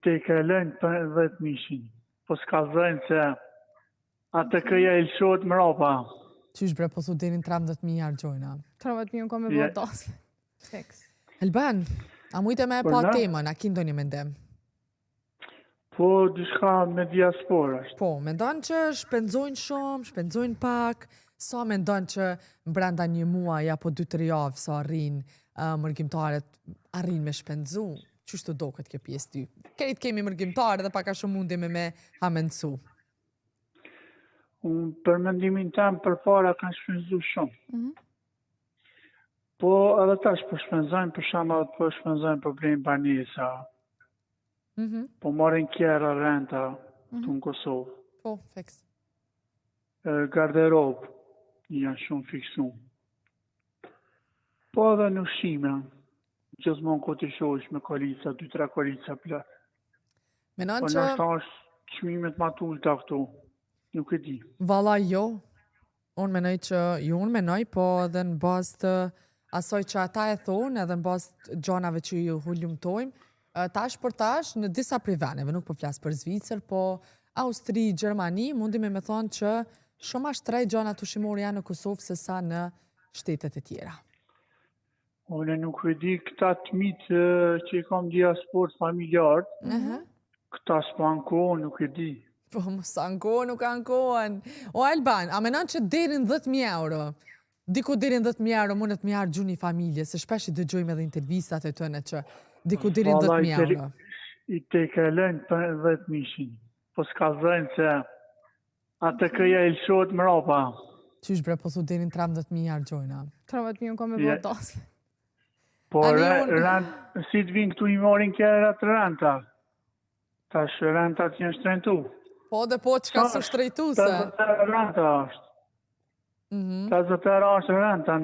te i kalojnë për 10.000, po s'kallzojnë se atë këja i lëshot më rapa. Qysh bre, po thu derin 13.000 argjojna. 13.000 ka me vërë dasme. Fix. Elban, a mujte me pa temën, a ki ndonjë mendem? Po, dyshka me diaspora është. Po, mendon që shpenzojnë shumë, shpenzojnë pak, sa mendon që brenda një muaj apo 2-3 javë sa arrin mërgjimtarët arrin me shpenzu? Qështu do këtë kjo pjesë ty? Kerit kemi mërgjimtarë dhe paka shumë mundi me hamendsu. Unë për mendimin tem për para kanë shpenzu shumë. Po edhe tash po shpenzojnë për shama dhe po shpenzojnë për blejnë banesa. Po marrin kjera renta të në Kosovë. Po, fix. Garderobë janë shumë fiksu. Po edhe në ushqime, gjithmonë ko të shosh me kolica, 2-3 kolica plët. Menon Po që... nështë është qmimet ma tullta këtu, nuk e di. Valla jo, unë menoj, po edhe në bazë të asoj që ata e thonë, edhe në bazë të gjonave që ju hullumtojmë, tash për tash në disa privaneve, nuk po flasë për Zvicër, po Austri, Gjermani, mundi me thonë që shumë ashtë gjona të ushqimore janë në Kosovë se sa në shtetet e tjera. Unë nuk e di këta të mitë që i kam diasport familjartë, këta s'pankohën, nuk e di. Po, më s'ankohën, nuk ankohën. O, Elban, a menon që derin 10.000 euro, diku derin 10.000 euro mundet me argju një familje, se shpesh i dëgjojmë edhe intervistat e tëne që diku derin 10.000 euro. I te kalojnë për 10.000, po s'kallzojnë se atë këja i lëshot më rapa. Qysh bre, po thu derin 13.000 argjojna. 13.000 ka me vërë dasme. Po, si të vinë këtu i morin kjera të renta. Tash rentat janë shtrejtu. Po dhe po, që ka su shtrejtu se? 80 renta është. 80 është renta.